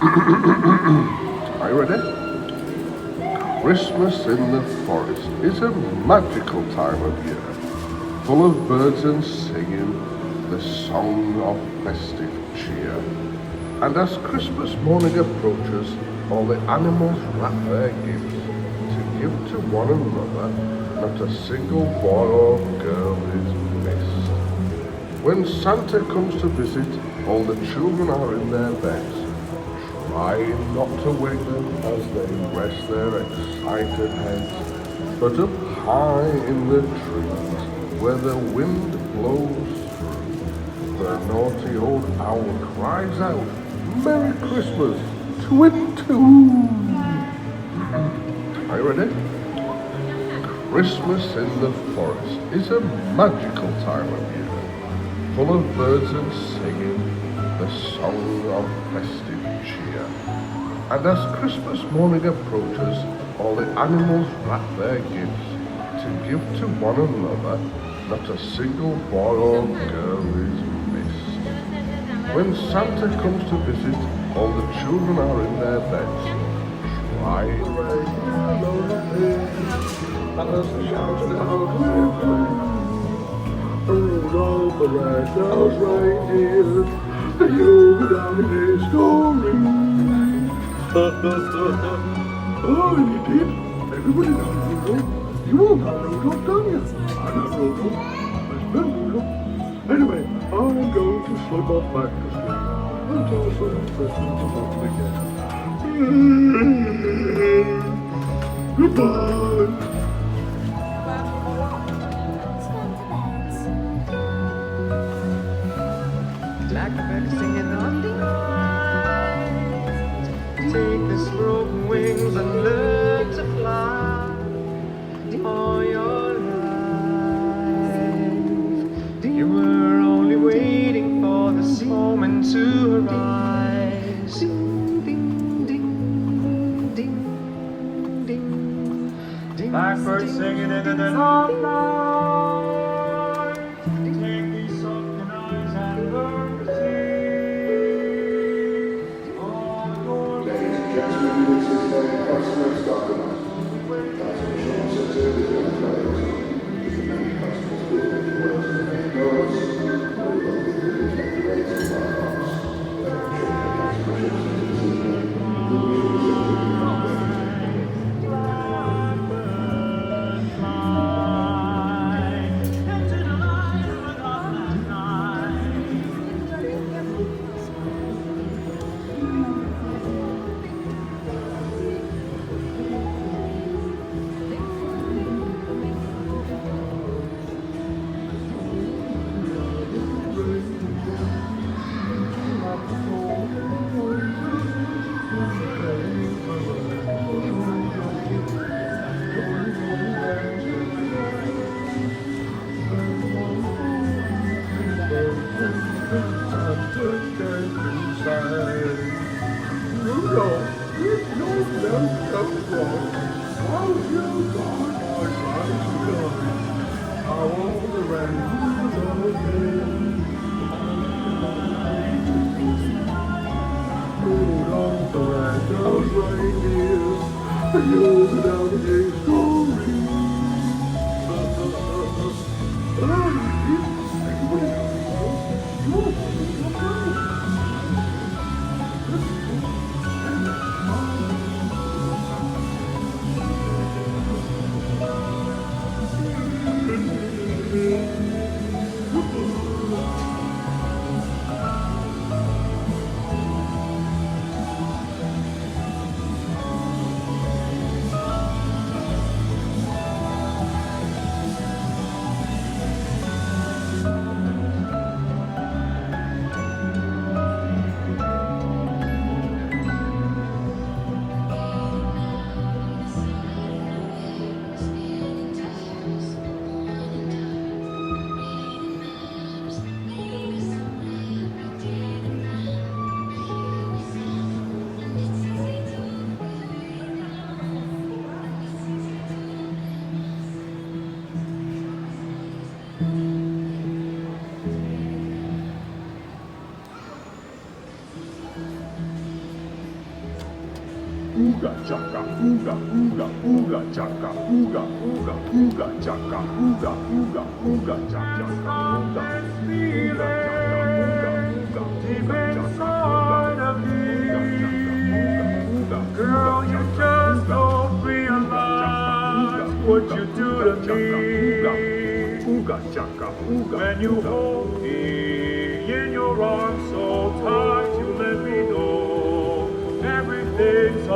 Are you ready? Christmas in the forest is a magical time of year, full of birds and singing, the song of festive cheer. And as Christmas morning approaches, all the animals wrap their gifts to give to one another. Not a single boy or girl is missed. When Santa comes to visit, all the children are in their beds, trying not to wake them as they rest their excited heads. But up high in the trees, where the wind blows through, the naughty old owl cries out, "Merry Christmas to it too!" Are you ready? Christmas in the forest is a magical time of year, full of birds and singing, the song of festive cheer. And as Christmas morning approaches, all the animals wrap their gifts to give to one another. Not a single boy or girl is missed. When Santa comes to visit, all the children are in their beds, trying Rudolph the red-nosed reindeer, you go down in history. Oh, you did? Everybody knows Rudolph. You all know Rudolph, don't you? I know Rudolph. I spell Rudolph. Anyway, I'm going to slip off back to sleep until some Christmas again. Goodbye. Blackbird singing on the night. Take these broken wings and learn to fly all your life. You were only waiting for this moment to arise. Ding, ding, ding, ding, ding, ding. Blackbird singing in the night. Take these soft eyes and learn to Ladies and gentlemen, this is the Christmas document. As Sean said earlier, the many customers will make the world to the doors, no longer will reflect the rates of our hearts. ooga chaka, ooga, ooga, ooga chaka, ooga, ooga, ooga chaka, ooga, ooga, ooga chaka, ooga, ooga chaka, ooga, ooga, deep inside of me. Girl, you just don't realize what you do to me. When you hold me in your arms so tight, you let me know everything's